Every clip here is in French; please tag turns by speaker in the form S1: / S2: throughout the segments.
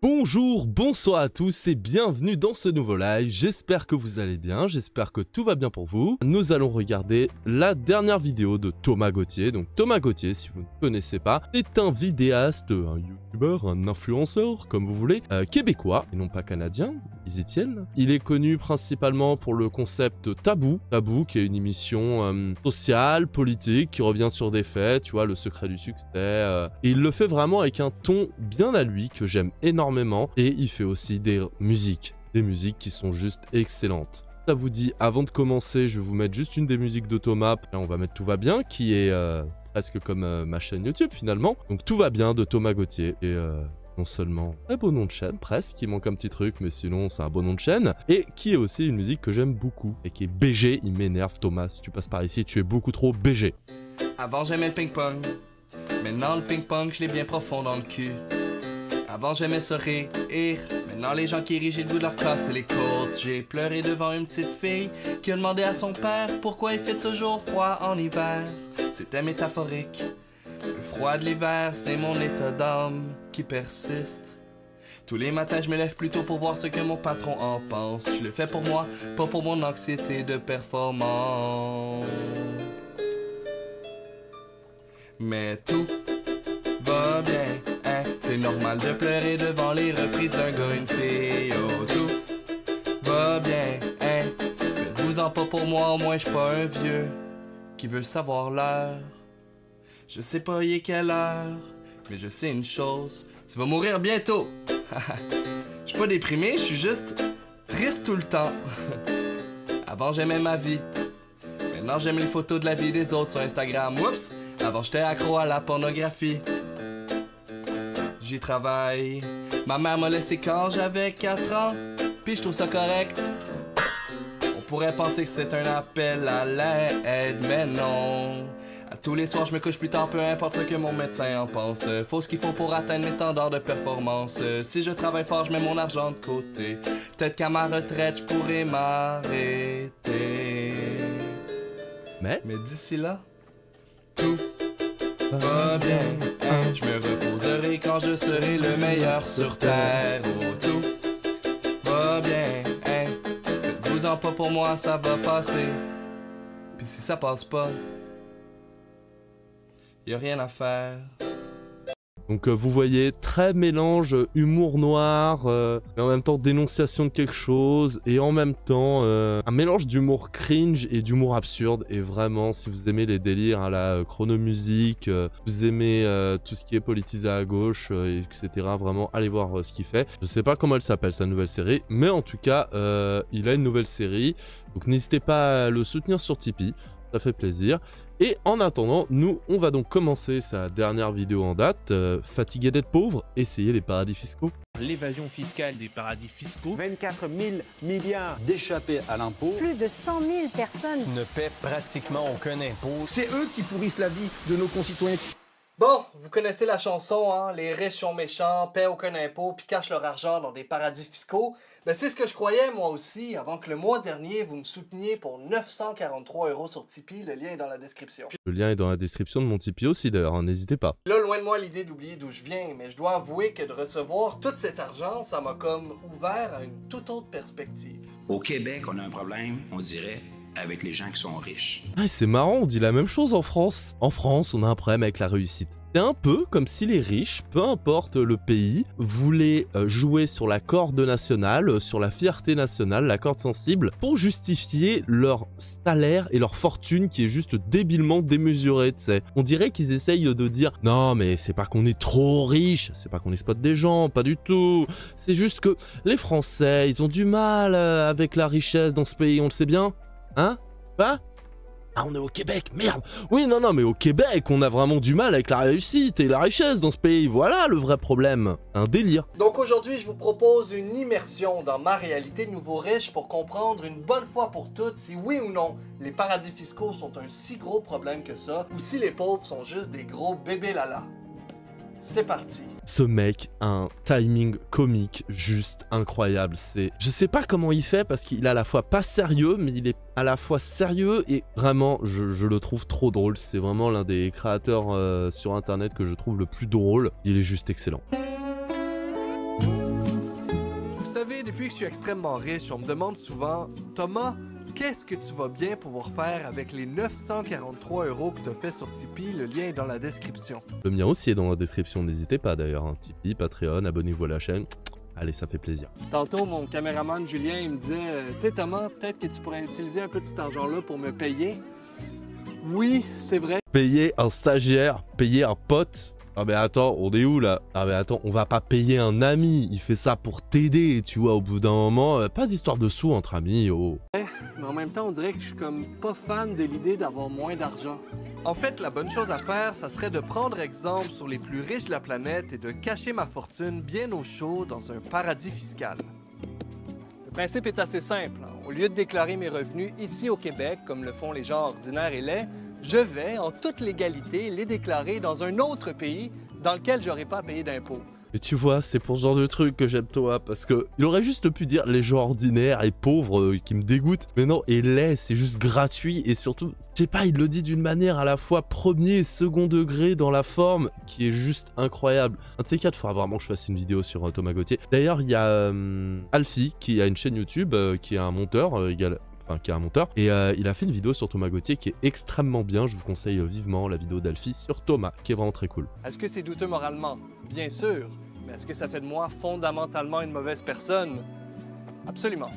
S1: Bonjour, bonsoir à tous et bienvenue dans ce nouveau live. J'espère que vous allez bien, j'espère que tout va bien pour vous. Nous allons regarder la dernière vidéo de Thomas Gauthier. Donc Thomas Gauthier, si vous ne connaissez pas, est un vidéaste, un youtubeur, un influenceur, comme vous voulez, québécois et non pas canadien, ils y tiennent. Il est connu principalement pour le concept Tabou, qui est une émission sociale, politique, qui revient sur des faits, tu vois, le secret du succès. Et il le fait vraiment avec un ton bien à lui que j'aime énormément. Et il fait aussi des musiques qui sont juste excellentes. Ça vous dit, avant de commencer, je vais vous mettre juste une des musiques de Thomas. Là, on va mettre Tout va bien, qui est presque comme ma chaîne YouTube finalement. Donc Tout va bien de Thomas Gauthier. Et non seulement un beau nom de chaîne, presque, il manque un petit truc, mais sinon c'est un beau nom de chaîne. Et qui est aussi une musique que j'aime beaucoup. Et qui est BG, il m'énerve Thomas. Si tu passes par ici, tu es beaucoup trop BG.
S2: Avant j'aimais le ping-pong. Maintenant le ping-pong, je l'ai bien profond dans le cul. Avant j'aimais ce rire, maintenant les gens qui rient, j'ai le goût de leur casser les côtes. J'ai pleuré devant une petite fille qui a demandé à son père pourquoi il fait toujours froid en hiver. C'était métaphorique, le froid de l'hiver c'est mon état d'âme qui persiste. Tous les matins je me lève plus tôt pour voir ce que mon patron en pense. Je le fais pour moi, pas pour mon anxiété de performance. Mais tout va bien, hein? C'est normal de pleurer devant les reprises d'un gars, une fille. Oh, tout va bien, hein? Faites-vous-en pas pour moi, au moins je suis pas un vieux qui veut savoir l'heure. Je sais pas il est quelle heure, mais je sais une chose, tu vas mourir bientôt. Je suis pas déprimé, je suis juste triste tout le temps. Avant j'aimais ma vie, maintenant j'aime les photos de la vie des autres sur Instagram. Oups! Avant j'étais accro à la pornographie. J'y travaille. Ma mère m'a laissé quand j'avais 4 ans, puis je trouve ça correct. On pourrait penser que c'est un appel à l'aide, mais non. À tous les soirs je me couche plus tard, peu importe ce que mon médecin en pense. Faut ce qu'il faut pour atteindre mes standards de performance. Si je travaille fort, je mets mon argent de côté. Peut-être qu'à ma retraite, je pourrais m'arrêter. Mais d'ici là, tout va bien, hein? Je me reposerai quand je serai le meilleur sur terre. Oh, tout va bien, hein? Faites-vous-en pas pour moi, ça va passer. Puis si ça passe pas, y a rien à faire.
S1: Donc vous voyez, très mélange humour noir, mais en même temps dénonciation de quelque chose, et en même temps un mélange d'humour cringe et d'humour absurde. Et vraiment, si vous aimez les délires à la chronomusique, vous aimez tout ce qui est politisé à gauche, etc., vraiment, allez voir ce qu'il fait. Je sais pas comment elle s'appelle sa nouvelle série, mais en tout cas, il a une nouvelle série, donc n'hésitez pas à le soutenir sur Tipeee, ça fait plaisir. Et en attendant, nous, on va donc commencer sa dernière vidéo en date. Fatigué d'être pauvre, essayez les paradis fiscaux.
S3: L'évasion fiscale des paradis fiscaux.
S4: 24 000 milliards d'échappés à l'impôt.
S5: Plus de 100 000 personnes
S3: Ne paient pratiquement aucun impôt.
S6: C'est eux qui pourrissent la vie de nos concitoyens.
S2: Bon, vous connaissez la chanson, hein? Les riches sont méchants, paient aucun impôt, puis cachent leur argent dans des paradis fiscaux. Ben c'est ce que je croyais moi aussi, avant que le mois dernier, vous me souteniez pour 943 € sur Tipeee. Le lien est dans la description.
S1: Le lien est dans la description de mon Tipeee aussi d'ailleurs, hein, n'hésitez pas.
S2: Là, loin de moi l'idée d'oublier d'où je viens, mais je dois avouer que de recevoir tout cet argent, ça m'a comme ouvert à une toute autre perspective.
S7: Au Québec, on a un problème, on dirait, avec les gens qui sont riches.
S1: Ah, c'est marrant, on dit la même chose en France. En France, on a un problème avec la réussite. C'est un peu comme si les riches, peu importe le pays, voulaient jouer sur la corde nationale, sur la fierté nationale, la corde sensible, pour justifier leur salaire et leur fortune qui est juste débilement démesurée, tu sais. On dirait qu'ils essayent de dire « Non, mais c'est pas qu'on est trop riche, c'est pas qu'on exploite des gens, pas du tout. C'est juste que les Français, ils ont du mal avec la richesse dans ce pays, on le sait bien. Hein? Pas ? Ah, on est au Québec, merde. Oui, non, mais au Québec, on a vraiment du mal avec la réussite et la richesse dans ce pays. Voilà le vrai problème. Un délire.
S2: Donc aujourd'hui, je vous propose une immersion dans ma réalité de nouveau riche pour comprendre une bonne fois pour toutes si oui ou non les paradis fiscaux sont un si gros problème que ça, ou si les pauvres sont juste des gros bébés lala. C'est parti.
S1: Ce mec a un timing comique juste incroyable. Je sais pas comment il fait parce qu'il est à la fois pas sérieux, mais il est à la fois sérieux et vraiment, je le trouve trop drôle. C'est vraiment l'un des créateurs sur internet que je trouve le plus drôle. Il est juste excellent.
S2: Vous savez, depuis que je suis extrêmement riche, on me demande souvent « Thomas, qu'est-ce que tu vas bien pouvoir faire avec les 943 € que tu as fait sur Tipeee? Le lien est dans la description. »
S1: Le mien aussi est dans la description, n'hésitez pas d'ailleurs. Hein. Tipeee, Patreon, abonnez-vous à la chaîne. Allez, ça fait plaisir.
S5: Tantôt, mon caméraman Julien, il me disait tu sais, Thomas, peut-être que tu pourrais utiliser un peu de cet argent-là pour me payer. Oui, c'est vrai.
S1: Payer un stagiaire, payer un pote. Ah mais attends, on est où là? Ah mais attends, on va pas payer un ami, il fait ça pour t'aider, tu vois, au bout d'un moment, pas d'histoire de sous entre amis, oh.
S5: Mais en même temps, on dirait que je suis comme pas fan de l'idée d'avoir moins d'argent.
S2: En fait, la bonne chose à faire, ça serait de prendre exemple sur les plus riches de la planète et de cacher ma fortune bien au chaud dans un paradis fiscal.
S5: Le principe est assez simple. Au lieu de déclarer mes revenus ici au Québec, comme le font les gens ordinaires et laids, je vais, en toute légalité, les déclarer dans un autre pays dans lequel j'aurai pas à payer d'impôts.
S1: Mais tu vois, c'est pour ce genre de truc que j'aime toi, parce que il aurait juste pu dire les gens ordinaires et pauvres qui me dégoûtent. Mais non, et laid, c'est juste gratuit, et surtout, je sais pas, il le dit d'une manière à la fois premier et second degré dans la forme, qui est juste incroyable. Un de ces quatre, il faudra vraiment que je fasse une vidéo sur Thomas Gauthier. D'ailleurs, il y a Alfie, qui a une chaîne YouTube, qui est un monteur, et il a fait une vidéo sur Thomas Gauthier qui est extrêmement bien. Je vous conseille vivement la vidéo d'Alfie sur Thomas, qui est vraiment très cool.
S5: Est-ce que c'est douteux moralement? Bien sûr. Mais est-ce que ça fait de moi fondamentalement une mauvaise personne? Absolument.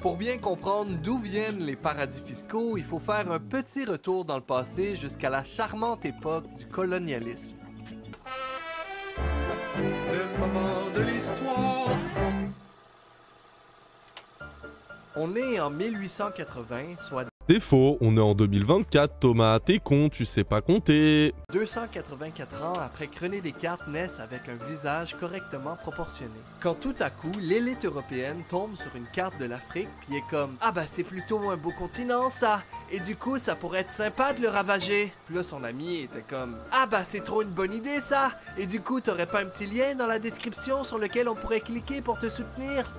S2: Pour bien comprendre d'où viennent les paradis fiscaux, il faut faire un petit retour dans le passé jusqu'à la charmante époque du colonialisme. Le moment de l'histoire. On est en 1880, soit
S1: C'est faux, on est en 2024, Thomas, t'es con, tu sais pas compter.
S2: 284 ans après que René Descartes naisse avec un visage correctement proportionné. Quand tout à coup, l'élite européenne tombe sur une carte de l'Afrique puis est comme « Ah bah c'est plutôt un beau continent ça, et du coup ça pourrait être sympa de le ravager. » Puis là son ami était comme « Ah bah c'est trop une bonne idée ça, et du coup t'aurais pas un petit lien dans la description sur lequel on pourrait cliquer pour te soutenir? »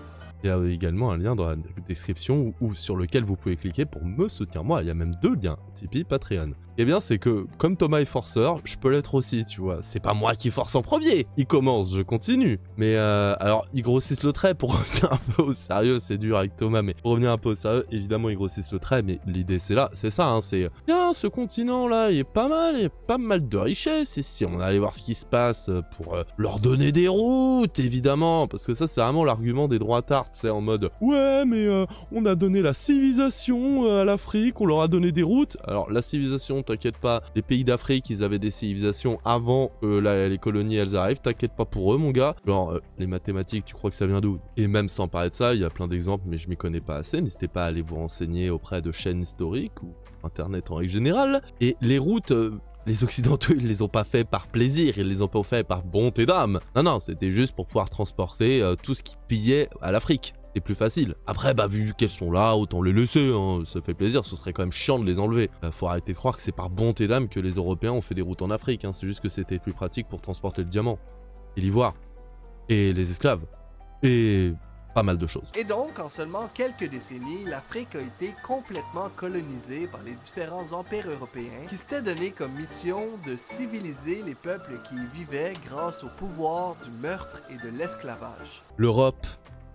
S1: Il y a également un lien dans la description ou sur lequel vous pouvez cliquer pour me soutenir moi. Il y a même deux liens, Tipeee, Patreon. Eh bien, c'est que, comme Thomas est forceur, je peux l'être aussi, tu vois. C'est pas moi qui force en premier. Il commence, je continue. Mais alors, ils grossissent le trait pour revenir un peu au sérieux. C'est dur avec Thomas, mais pour revenir un peu au sérieux, évidemment, ils grossissent le trait. Mais l'idée, c'est là, c'est ça, hein, c'est... Tiens, ce continent-là, il est pas mal, il y a pas mal de richesses ici. On va aller voir ce qui se passe pour leur donner des routes, évidemment. Parce que ça, c'est vraiment l'argument des droitards, c'est en mode « Ouais, mais on a donné la civilisation à l'Afrique, on leur a donné des routes. » Alors, la civilisation, t'inquiète pas, les pays d'Afrique, ils avaient des civilisations avant les colonies, elles arrivent, t'inquiète pas pour eux, mon gars. Genre, les mathématiques, tu crois que ça vient d'où? Et même sans parler de ça, il y a plein d'exemples, mais je m'y connais pas assez. N'hésitez pas à aller vous renseigner auprès de chaînes historiques ou Internet en règle générale. Et les routes... les Occidentaux, ils les ont pas fait par plaisir, ils les ont pas fait par bonté d'âme. Non, non, c'était juste pour pouvoir transporter tout ce qui pillait à l'Afrique. C'est plus facile. Après, bah, vu qu'elles sont là, autant les laisser, hein. Ça fait plaisir, ce serait quand même chiant de les enlever. Faut arrêter de croire que c'est par bonté d'âme que les Européens ont fait des routes en Afrique, hein. C'est juste que c'était plus pratique pour transporter le diamant, et l'ivoire, et les esclaves, et... pas mal de choses.
S2: Et donc, en seulement quelques décennies, l'Afrique a été complètement colonisée par les différents empires européens qui s'étaient donné comme mission de civiliser les peuples qui y vivaient grâce au pouvoir du meurtre et de l'esclavage.
S1: L'Europe,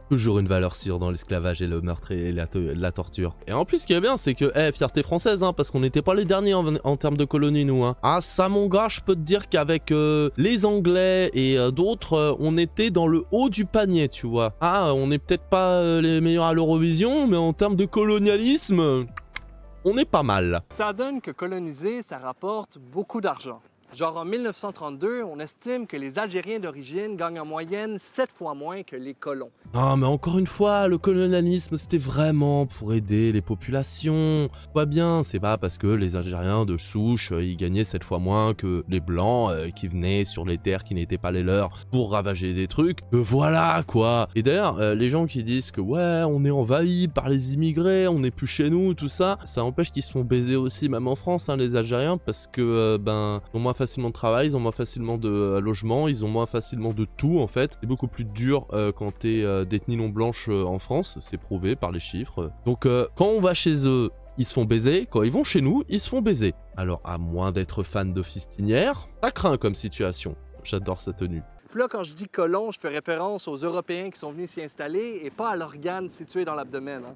S1: toujours une valeur sûre dans l'esclavage et le meurtre et la torture. Et en plus, ce qui est bien, c'est que, fierté française, hein, parce qu'on n'était pas les derniers en termes de colonie, nous. Hein. Ah, ça, mon gars, je peux te dire qu'avec les Anglais et d'autres, on était dans le haut du panier, tu vois. Ah, on n'est peut-être pas les meilleurs à l'Eurovision, mais en termes de colonialisme, on est pas mal.
S5: Ça donne que coloniser, ça rapporte beaucoup d'argent. Genre en 1932, on estime que les Algériens d'origine gagnent en moyenne 7 fois moins que les colons.
S1: Non, mais encore une fois, le colonialisme, c'était vraiment pour aider les populations. Pas bien, c'est pas parce que les Algériens de souche, ils gagnaient 7 fois moins que les Blancs qui venaient sur les terres qui n'étaient pas les leurs pour ravager des trucs. Voilà, quoi. Et d'ailleurs, les gens qui disent que ouais, on est envahi par les immigrés, on n'est plus chez nous, tout ça, ça empêche qu'ils se font baiser aussi, même en France, hein, les Algériens, parce que, ils ont moins facilement de travail, ils ont moins facilement de logement, ils ont moins facilement de tout, en fait. C'est beaucoup plus dur quand t'es d'ethnie non blanche en France, c'est prouvé par les chiffres. Donc quand on va chez eux, ils se font baiser, quand ils vont chez nous, ils se font baiser. Alors à moins d'être fan de fistinière, ça craint comme situation. J'adore sa tenue.
S5: Puis là, quand je dis colon, je fais référence aux Européens qui sont venus s'y installer et pas à l'organe situé dans l'abdomen. Hein.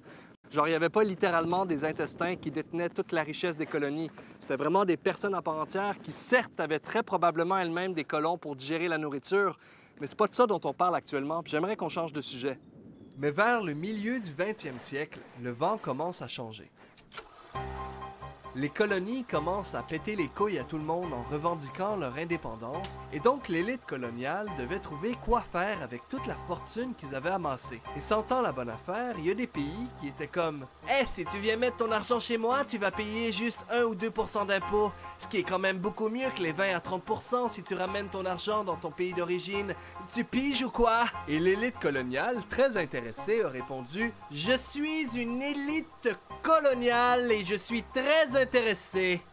S5: Genre, il n'y avait pas littéralement des intestins qui détenaient toute la richesse des colonies. C'était vraiment des personnes à part entière qui, certes, avaient très probablement elles-mêmes des colons pour digérer la nourriture, mais c'est pas de ça dont on parle actuellement, puis j'aimerais qu'on change de sujet. Mais vers le milieu du 20e siècle, le vent commence à changer. Les colonies commencent à péter les couilles à tout le monde en revendiquant leur indépendance, et donc l'élite coloniale devait trouver quoi faire avec toute la fortune qu'ils avaient amassée. Et sentant la bonne affaire, il y a des pays qui étaient comme « Hey, si tu viens mettre ton argent chez moi, tu vas payer juste 1 ou 2% d'impôts, ce qui est quand même beaucoup mieux que les 20 à 30% si tu ramènes ton argent dans ton pays d'origine. Tu piges ou quoi? » Et l'élite coloniale, très intéressée, a répondu « Je suis une élite coloniale et je suis très intéressé. »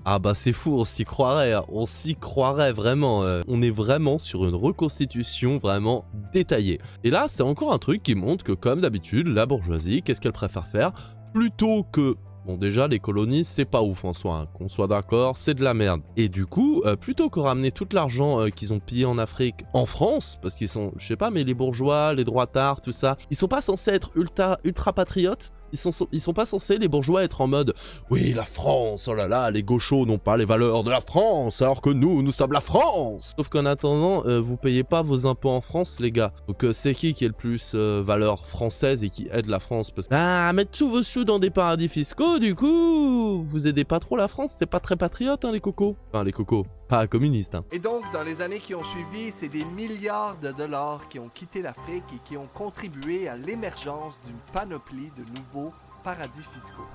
S1: Ah bah c'est fou, on s'y croirait, hein. On s'y croirait vraiment. On est vraiment sur une reconstitution vraiment détaillée. Et là, c'est encore un truc qui montre que, comme d'habitude, la bourgeoisie, qu'est-ce qu'elle préfère faire? Plutôt que... Bon déjà, les colonies, c'est pas ouf en soi, hein. Qu'on soit d'accord, c'est de la merde. Et du coup, plutôt que ramener tout l'argent qu'ils ont pillé en Afrique en France, parce qu'ils sont, je sais pas, mais les bourgeois, les droitards, tout ça, ils sont pas censés être ultra patriotes. Ils sont pas censés, les bourgeois, être en mode « Oui, la France, oh là là, les gauchos n'ont pas les valeurs de la France, alors que nous sommes la France !» Sauf qu'en attendant, vous payez pas vos impôts en France, les gars. Donc c'est qui est le plus valeur française et qui aide la France? Parce que, ah, mettre tous vos sous dans des paradis fiscaux, du coup, vous aidez pas trop la France, c'est pas très patriote, hein, les cocos. Enfin, les cocos, pas communistes, hein.
S5: Et donc, dans les années qui ont suivi, c'est des milliards de dollars qui ont quitté l'Afrique et qui ont contribué à l'émergence d'une panoplie de nouveaux paradis fiscaux.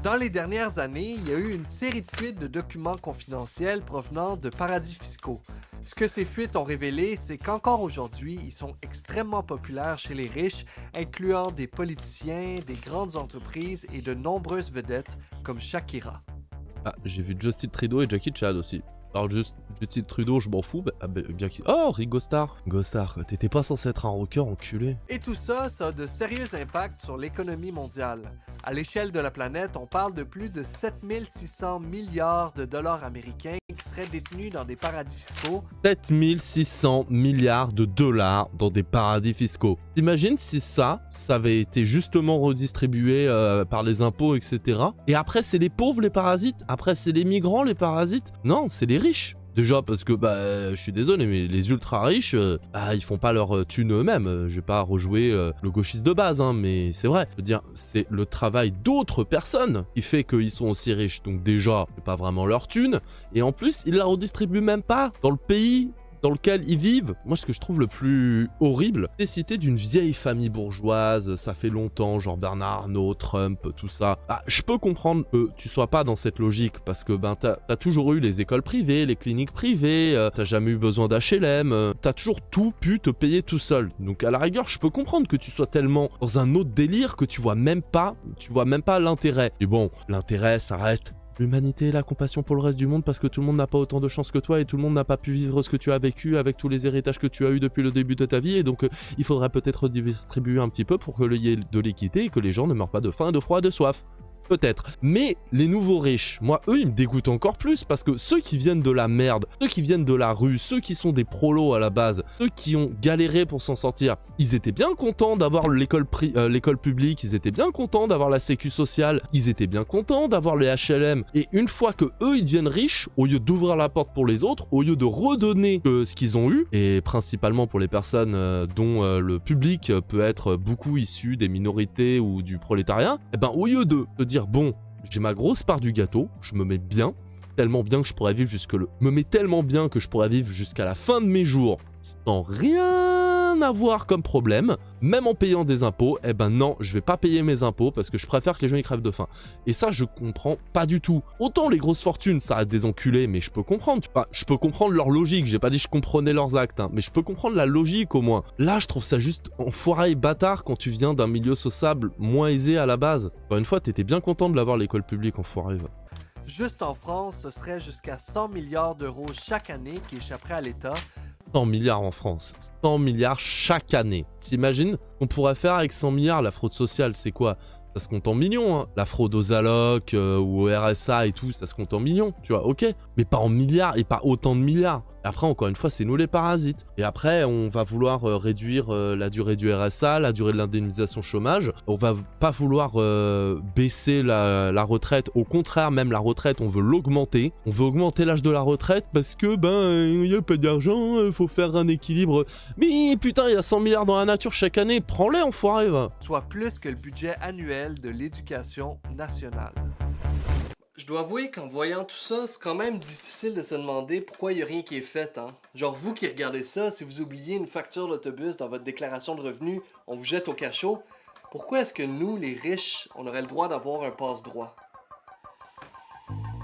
S5: Dans les dernières années, il y a eu une série de fuites de documents confidentiels provenant de paradis fiscaux. Ce que ces fuites ont révélé, c'est qu'encore aujourd'hui, ils sont extrêmement populaires chez les riches, incluant des politiciens, des grandes entreprises et de nombreuses vedettes comme Shakira.
S1: Ah, j'ai vu Justin Trudeau et Jackie Chan aussi. Alors juste Justin Trudeau, je m'en fous, bien qu'il... Oh, Ringo Starr. Ringo Starr, t'étais pas censé être un rocker, enculé.
S5: Et tout ça, ça a de sérieux impacts sur l'économie mondiale. À l'échelle de la planète, on parle de plus de 7600 milliards de dollars américains qui seraient détenus dans des paradis fiscaux.
S1: 7600 milliards de dollars dans des paradis fiscaux. T'imagines si ça avait été justement redistribué par les impôts, etc. Et après, c'est les pauvres les parasites. Après, c'est les migrants les parasites. Non, c'est les riches. Déjà parce que, je suis désolé, mais les ultra riches, ils font pas leur thune eux-mêmes. Je vais pas rejouer le gauchiste de base, hein, mais c'est vrai. Je veux dire, c'est le travail d'autres personnes qui fait qu'ils sont aussi riches. Donc déjà, c'est pas vraiment leur thune. Et en plus, ils la redistribuent même pas dans le pays dans lequel ils vivent. Moi, ce que je trouve le plus horrible, c'est citer d'une vieille famille bourgeoise, ça fait longtemps, genre Bernard Arnault, Trump, tout ça. Ah, je peux comprendre que tu sois pas dans cette logique, parce que t'as toujours eu les écoles privées, les cliniques privées, t'as jamais eu besoin d'HLM, t'as toujours tout pu te payer tout seul. Donc à la rigueur, je peux comprendre que tu sois tellement dans un autre délire que tu vois même pas l'intérêt. Et bon, l'intérêt, ça reste l'humanité et la compassion pour le reste du monde, parce que tout le monde n'a pas autant de chance que toi et tout le monde n'a pas pu vivre ce que tu as vécu avec tous les héritages que tu as eu depuis le début de ta vie, et donc il faudrait peut-être redistribuer un petit peu pour qu'il y ait de l'équité et que les gens ne meurent pas de faim, de froid, de soif. Peut-être. Mais les nouveaux riches, moi, eux, ils me dégoûtent encore plus, parce que ceux qui viennent de la merde, ceux qui viennent de la rue, ceux qui sont des prolos à la base, ceux qui ont galéré pour s'en sortir, ils étaient bien contents d'avoir l'école publique, ils étaient bien contents d'avoir la sécu sociale, ils étaient bien contents d'avoir les HLM. Et une fois que eux, ils deviennent riches, au lieu d'ouvrir la porte pour les autres, au lieu de redonner ce qu'ils ont eu, et principalement pour les personnes dont le public peut être beaucoup issu des minorités ou du prolétariat, et ben au lieu de dire bon, j'ai ma grosse part du gâteau, je me mets bien, tellement bien que je pourrais vivre jusqu'à la fin de mes jours sans rien avoir comme problème, même en payant des impôts. Eh ben non, je vais pas payer mes impôts parce que je préfère que les gens y crèvent de faim. Et ça, je comprends pas du tout. Autant les grosses fortunes, ça reste des enculés, mais je peux comprendre. Je peux comprendre leur logique. J'ai pas dit que je comprenais leurs actes, hein, mais je peux comprendre la logique au moins. Là, je trouve ça juste enfoiré et bâtard quand tu viens d'un milieu sociable moins aisé à la base. Encore une fois, t'étais bien content de l'avoir l'école publique, enfoiré.
S5: Juste en France, ce serait jusqu'à 100 milliards d'euros chaque année qui échapperaient à l'État.
S1: 100 milliards en France. 100 milliards chaque année. T'imagines qu'on pourrait faire avec 100 milliards la fraude sociale, c'est quoi? ça se compte en millions. Hein. La fraude aux allocs ou au RSA et tout, ça se compte en millions, tu vois, ok. Mais pas en milliards et pas autant de milliards. Et après, encore une fois, c'est nous les parasites. Et après, on va vouloir réduire la durée du RSA, la durée de l'indemnisation chômage. On va pas vouloir baisser la retraite. Au contraire, même la retraite, on veut l'augmenter. On veut augmenter l'âge de la retraite parce que, il n'y a pas d'argent, il faut faire un équilibre. Mais putain, il y a 100 milliards dans la nature chaque année. Prends-les, enfoiré, va.
S5: Soit plus que le budget annuel de l'éducation nationale. Je dois avouer qu'en voyant tout ça, c'est quand même difficile de se demander pourquoi il n'y a rien qui est fait, hein. Genre vous qui regardez ça, si vous oubliez une facture d'autobus dans votre déclaration de revenus, on vous jette au cachot. Pourquoi est-ce que nous, les riches, on aurait le droit d'avoir un passe-droit?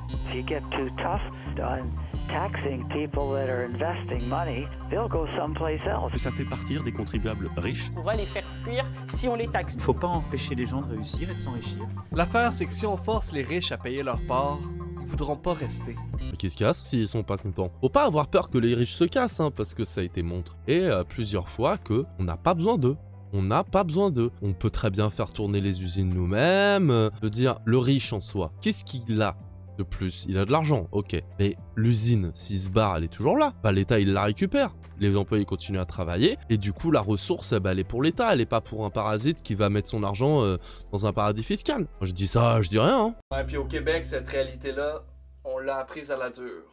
S8: If you get too tough on taxing people that are investing money, they'll go someplace else.
S9: Ça fait partir des contribuables riches.
S10: On va les faire fuir si on les taxe.
S11: Il faut pas empêcher les gens de réussir et de s'enrichir.
S5: L'affaire, c'est que si on force les riches à payer leur part, ils voudront pas rester.
S1: Mais qui se cassent s'ils sont pas contents. Faut pas avoir peur que les riches se cassent, hein, parce que ça a été montré plusieurs fois que on n'a pas besoin d'eux. On n'a pas besoin d'eux. On peut très bien faire tourner les usines nous-mêmes. De dire, le riche en soi, qu'est-ce qu'il a de plus? Il a de l'argent, ok. Mais l'usine, s'il se barre, elle est toujours là. Bah, l'État, il la récupère. Les employés continuent à travailler. Et du coup, la ressource, elle est pour l'État. Elle est pas pour un parasite qui va mettre son argent dans un paradis fiscal. Moi, je dis ça, je dis rien. Hein.
S5: Ouais, puis au Québec, cette réalité-là, on l'a apprise à la dure.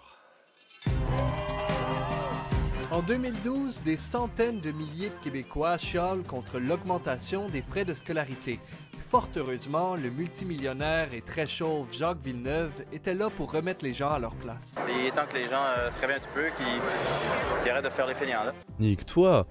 S5: En 2012, des centaines de milliers de Québécois chialent contre l'augmentation des frais de scolarité. Fort heureusement, le multimillionnaire et très chauve Jacques Villeneuve était là pour remettre les gens à leur place.
S12: Il est temps que les gens se réveillent un petit peu, qu'ils arrêtent de faire les fainéants, là.
S1: Nique-toi.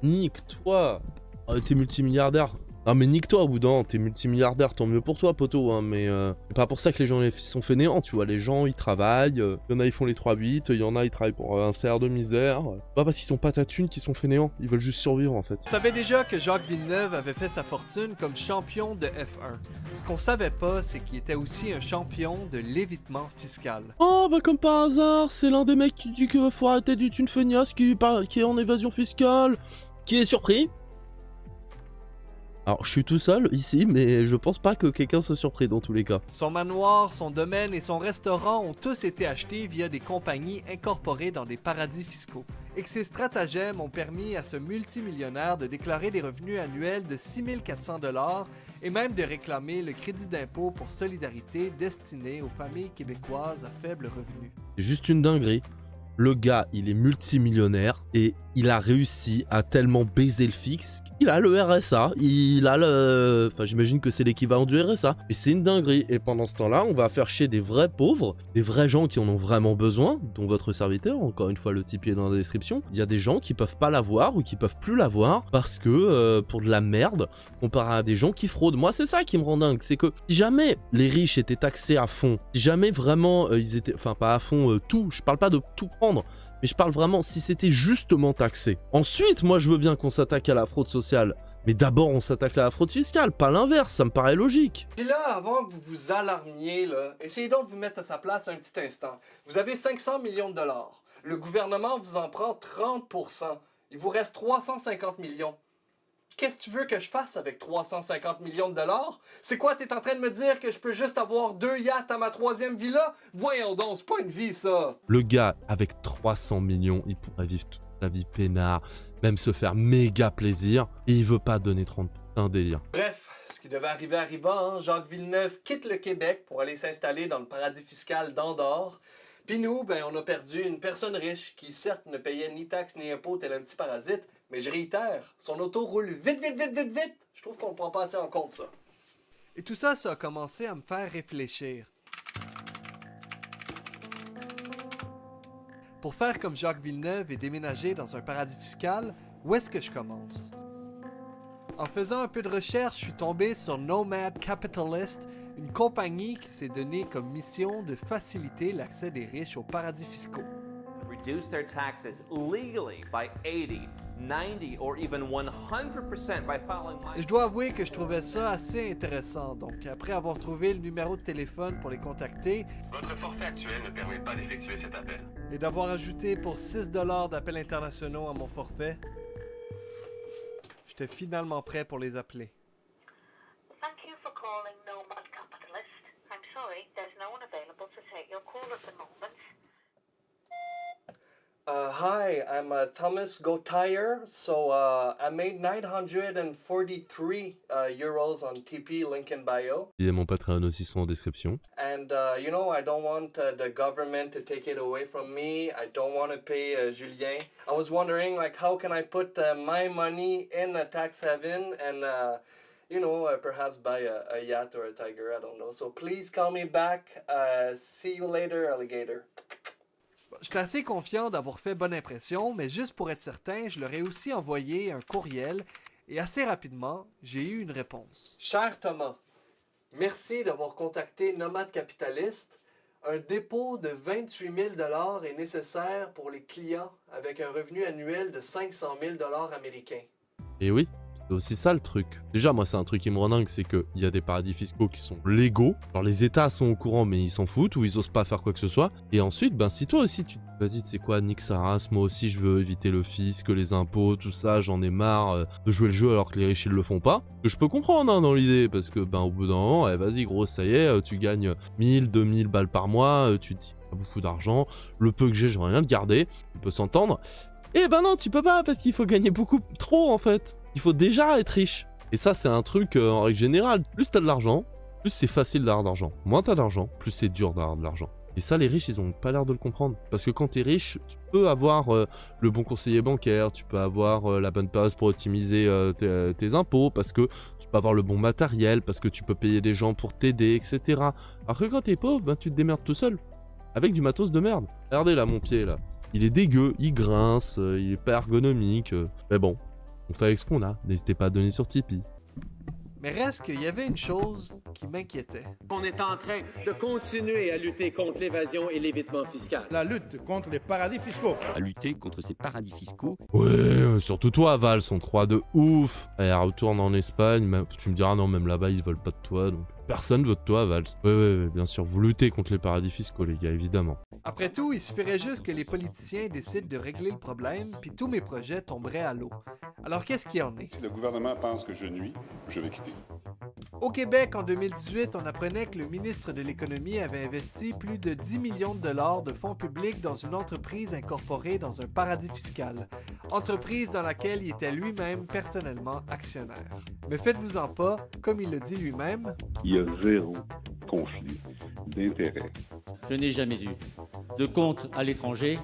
S1: Nique-toi. Oh, t'es multimilliardaire. Ah mais nique-toi au bout d'un an, t'es multimilliardaire, tant mieux pour toi poteau, hein, mais c'est pas pour ça que les gens sont fainéants, tu vois, les gens ils travaillent, il y en a ils font les 3-8, il y en a ils travaillent pour un salaire de misère, pas parce qu'ils sont pas ta thune qu'ils sont fainéants, ils veulent juste survivre en fait.
S5: Vous savez déjà que Jacques Villeneuve avait fait sa fortune comme champion de F1. Ce qu'on savait pas, c'est qu'il était aussi un champion de l'évitement fiscal.
S1: Oh bah comme par hasard, c'est l'un des mecs qui dit qu'il faut arrêter d'être une feignasse qui est en évasion fiscale, qui est surpris. Alors, je suis tout seul ici, mais je pense pas que quelqu'un soit surpris dans tous les cas.
S5: Son manoir, son domaine et son restaurant ont tous été achetés via des compagnies incorporées dans des paradis fiscaux. Et que ces stratagèmes ont permis à ce multimillionnaire de déclarer des revenus annuels de 6 400 $ et même de réclamer le crédit d'impôt pour solidarité destiné aux familles québécoises à faible revenu.
S1: C'est juste une dinguerie. Le gars, il est multimillionnaire et il a réussi à tellement baiser le fixe. Il a le RSA, il a le... Enfin, j'imagine que c'est l'équivalent du RSA. Mais c'est une dinguerie. Et pendant ce temps-là, on va faire chier des vrais pauvres, des vrais gens qui en ont vraiment besoin, dont votre serviteur. Encore une fois, le Tipeee est dans la description. Il y a des gens qui peuvent pas l'avoir ou qui peuvent plus l'avoir parce que pour de la merde, comparé à des gens qui fraudent. Moi, c'est ça qui me rend dingue. C'est que si jamais les riches étaient taxés à fond, si jamais vraiment ils étaient... Enfin, pas à fond tout, je parle pas de tout prendre. Mais je parle vraiment si c'était justement taxé. Ensuite, moi je veux bien qu'on s'attaque à la fraude sociale. Mais d'abord on s'attaque à la fraude fiscale, pas l'inverse, ça me paraît logique.
S5: Et là, avant que vous vous alarmiez, là, essayez donc de vous mettre à sa place un petit instant. Vous avez 500 millions de dollars. Le gouvernement vous en prend 30%. Il vous reste 350 millions. Qu'est-ce que tu veux que je fasse avec 350 millions de dollars? C'est quoi, t'es en train de me dire que je peux juste avoir 2 yachts à ma 3e villa? Voyons donc, c'est pas une vie, ça!
S1: Le gars, avec 300 millions, il pourrait vivre toute sa vie peinard, même se faire méga plaisir, et il veut pas donner 30%, un délire.
S5: Bref, ce qui devait arriver arriva, hein? Jacques Villeneuve quitte le Québec pour aller s'installer dans le paradis fiscal d'Andorre. Puis nous, on a perdu une personne riche qui, certes, ne payait ni taxes ni impôts tel un petit parasite, mais je réitère, son auto roule vite, vite, vite, vite, vite! Je trouve qu'on ne prend pas assez en compte ça. Et tout ça, ça a commencé à me faire réfléchir. Pour faire comme Jacques Villeneuve et déménager dans un paradis fiscal, où est-ce que je commence? En faisant un peu de recherche, je suis tombé sur Nomad Capitalist, une compagnie qui s'est donnée comme mission de faciliter l'accès des riches aux paradis fiscaux.
S13: Reduce their taxes legally by 80, 90 or even 100% by filing my...
S5: Je dois avouer que je trouvais ça assez intéressant. Donc, après avoir trouvé le numéro de téléphone pour les contacter,
S14: votre forfait actuel ne permet pas d'effectuer cet appel.
S5: Et d'avoir ajouté pour 6 $ d'appels internationaux à mon forfait, j'étais finalement prêt pour les appeler.
S15: Thank you
S5: Hi, I'm Thomas Gauthier. So I made 943 euros on TP, link in bio.
S1: Et mon Patreon aussi sont en description.
S5: And you know, I don't want the government to take it away from me. I don't want to pay Julien. I was wondering, like, how can I put my money in a tax haven and, you know, perhaps buy a yacht or a tiger, I don't know. So please call me back. See you later, alligator. J'étais assez confiant d'avoir fait bonne impression, mais juste pour être certain, je leur ai aussi envoyé un courriel et assez rapidement, j'ai eu une réponse. Cher Thomas, merci d'avoir contacté Nomade Capitaliste. Un dépôt de 28 000 $ est nécessaire pour les clients avec un revenu annuel de 500 000 $ américains.
S1: Et oui, c'est aussi ça le truc. Déjà, moi, c'est un truc qui me rend dingue, c'est qu'il y a des paradis fiscaux qui sont légaux. Alors, les États sont au courant, mais ils s'en foutent ou ils osent pas faire quoi que ce soit. Et ensuite, ben, si toi aussi, tu te dis, vas-y, tu sais quoi, nique sa race, moi aussi, je veux éviter le fisc, les impôts, tout ça, j'en ai marre de jouer le jeu alors que les riches, ils le font pas. Que je peux comprendre, hein, dans l'idée, parce que, ben, au bout d'un moment, vas-y, gros, ça y est, tu gagnes 1000, 2000 balles par mois, tu te dis, pas beaucoup d'argent, le peu que j'ai, j'aimerais bien le garder, on peut s'entendre. Et ben non, tu peux pas, parce qu'il faut gagner beaucoup trop, en fait. Il faut déjà être riche. Et ça, c'est un truc, en règle générale, plus t'as de l'argent, plus c'est facile d'avoir d'argent. Moins t'as d'argent, plus c'est dur d'avoir de l'argent. Et ça, les riches, ils ont pas l'air de le comprendre. Parce que quand t'es riche, tu peux avoir le bon conseiller bancaire, tu peux avoir la bonne base pour optimiser tes impôts, parce que tu peux avoir le bon matériel, parce que tu peux payer des gens pour t'aider, etc. Alors que quand t'es pauvre, ben, tu te démerdes tout seul. Avec du matos de merde. Regardez là, mon pied, là. Il est dégueu, il grince, il est pas ergonomique. Mais bon. On fait avec ce qu'on a, n'hésitez pas à donner sur Tipeee.
S5: Mais reste qu'il y avait une chose qui m'inquiétait.
S15: On est en train de continuer à lutter contre l'évasion et l'évitement fiscal.
S6: La lutte contre les paradis fiscaux.
S9: À lutter contre ces paradis fiscaux.
S1: Ouais, surtout toi, Val, son 3 de ouf. Elle retourne en Espagne, mais tu me diras non, même là-bas, ils veulent pas de toi, donc personne veut de toi, Val. Ouais, bien sûr, vous luttez contre les paradis fiscaux, les gars, évidemment.
S5: Après tout, il suffirait juste que les politiciens décident de régler le problème, puis tous mes projets tomberaient à l'eau. Alors qu'est-ce qu'il y en est?
S16: Si le gouvernement pense que je nuis, je vais quitter.
S5: Au Québec, en 2018, on apprenait que le ministre de l'Économie avait investi plus de 10 millions de dollars de fonds publics dans une entreprise incorporée dans un paradis fiscal, entreprise dans laquelle il était lui-même personnellement actionnaire. Mais faites-vous-en pas, comme il le dit lui-même,
S16: il y a zéro conflit d'intérêts.
S17: Je n'ai jamais eu de compte à l'étranger,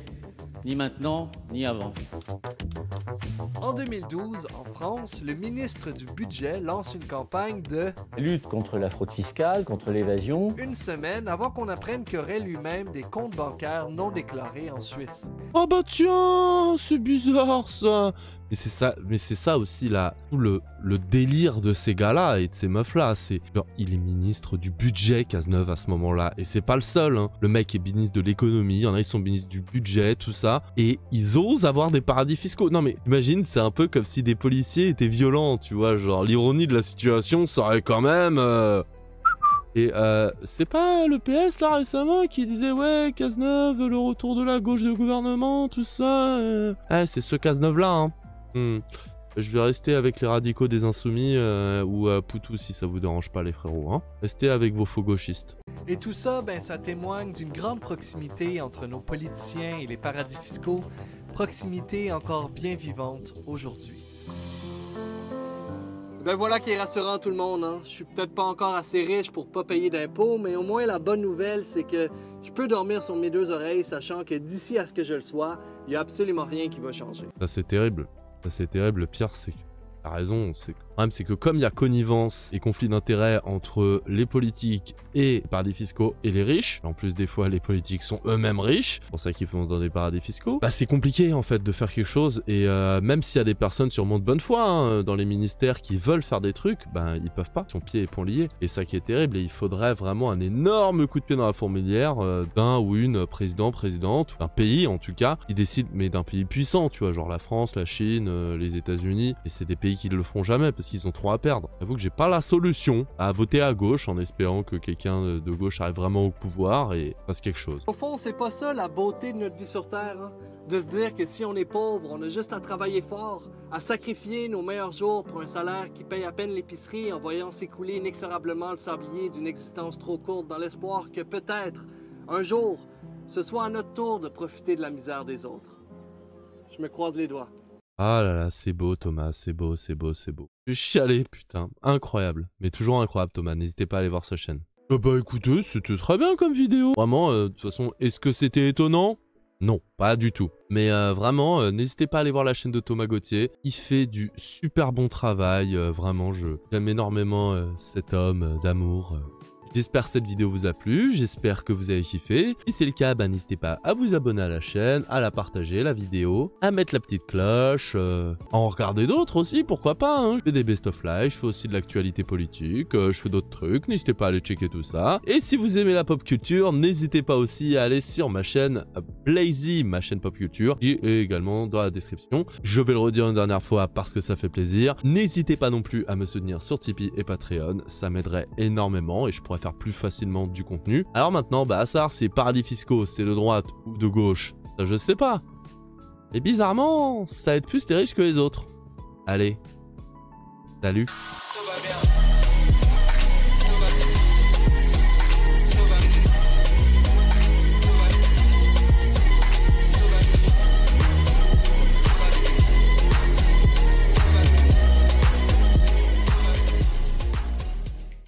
S17: ni maintenant, ni avant.
S5: En 2012, en France, le ministre du Budget lance une campagne de
S17: lutte contre la fraude fiscale, contre l'évasion.
S5: Une semaine avant qu'on apprenne qu'il aurait lui-même des comptes bancaires non déclarés en Suisse.
S1: Oh bah tiens, c'est bizarre ça. Mais c'est ça aussi là, tout le délire de ces gars-là et de ces meufs-là, c'est genre il est ministre du budget Cazeneuve à ce moment-là et c'est pas le seul. Hein. Le mec est ministre de l'économie, il y en a ils sont ministres du budget, tout ça, et ils osent avoir des paradis fiscaux. Non mais imagine, c'est un peu comme si des policiers étaient violents, tu vois, genre l'ironie de la situation serait quand même. Et c'est pas le PS là récemment qui disait ouais Cazeneuve, le retour de la gauche de gouvernement, tout ça. C'est ce Cazeneuve là. Hein. Je vais rester avec les radicaux des Insoumis ou Poutou si ça vous dérange pas les frérots. Hein. Restez avec vos faux gauchistes.
S5: Et tout ça, ben, ça témoigne d'une grande proximité entre nos politiciens et les paradis fiscaux, proximité encore bien vivante aujourd'hui. Ben voilà qui est rassurant tout le monde. Hein. Je suis peut-être pas encore assez riche pour pas payer d'impôts, mais au moins la bonne nouvelle, c'est que je peux dormir sur mes deux oreilles, sachant que d'ici à ce que je le sois, il y a absolument rien qui va changer.
S1: Ça c'est terrible. Ça c'est terrible. Le pire c'est que t'as raison. Le problème c'est que comme il y a connivence et conflit d'intérêts entre les politiques et les paradis fiscaux et les riches, en plus des fois les politiques sont eux-mêmes riches, c'est pour ça qu'ils font dans des paradis fiscaux, bah c'est compliqué en fait de faire quelque chose et même s'il y a des personnes sûrement de bonne foi hein, dans les ministères qui veulent faire des trucs, bah ils peuvent pas, ils sont pieds et poings liés. Et ça qui est terrible et il faudrait vraiment un énorme coup de pied dans la fourmilière d'un ou une présidente, d'un pays en tout cas, qui décide, mais d'un pays puissant, tu vois, genre la France, la Chine, les États-Unis, et c'est des pays qui ne le feront jamais parce qu'ils ont trop à perdre. J'avoue que j'ai pas la solution à voter à gauche en espérant que quelqu'un de gauche arrive vraiment au pouvoir et fasse quelque chose.
S5: Au fond, c'est pas ça la beauté de notre vie sur Terre, hein? De se dire que si on est pauvre, on a juste à travailler fort, à sacrifier nos meilleurs jours pour un salaire qui paye à peine l'épicerie en voyant s'écouler inexorablement le sablier d'une existence trop courte dans l'espoir que peut-être, un jour, ce soit à notre tour de profiter de la misère des autres. Je me croise les doigts.
S1: Ah là là, c'est beau Thomas, c'est beau, c'est beau, c'est beau. Je suis chialé, putain. Incroyable. Mais toujours incroyable Thomas, n'hésitez pas à aller voir sa chaîne. Bah écoutez, c'était très bien comme vidéo. Vraiment, de toute façon, est-ce que c'était étonnant? Non, pas du tout. Mais vraiment, n'hésitez pas à aller voir la chaîne de Thomas Gauthier. Il fait du super bon travail. Vraiment, j'aime énormément cet homme d'amour. J'espère que cette vidéo vous a plu, j'espère que vous avez kiffé. Si c'est le cas, bah, n'hésitez pas à vous abonner à la chaîne, à la partager, la vidéo, à mettre la petite cloche, à en regarder d'autres aussi, pourquoi pas, hein. Je fais des best-of live, je fais aussi de l'actualité politique, je fais d'autres trucs, n'hésitez pas à aller checker tout ça. Et si vous aimez la pop culture, n'hésitez pas aussi à aller sur ma chaîne Blazy, ma chaîne pop culture, qui est également dans la description. Je vais le redire une dernière fois parce que ça fait plaisir. N'hésitez pas non plus à me soutenir sur Tipeee et Patreon, ça m'aiderait énormément et je pourrais faire plus facilement du contenu. Alors maintenant, bah à savoir si les paradis fiscaux c'est de droite ou de gauche, ça je sais pas. Et bizarrement, ça va être plus les riches que les autres. Allez, salut.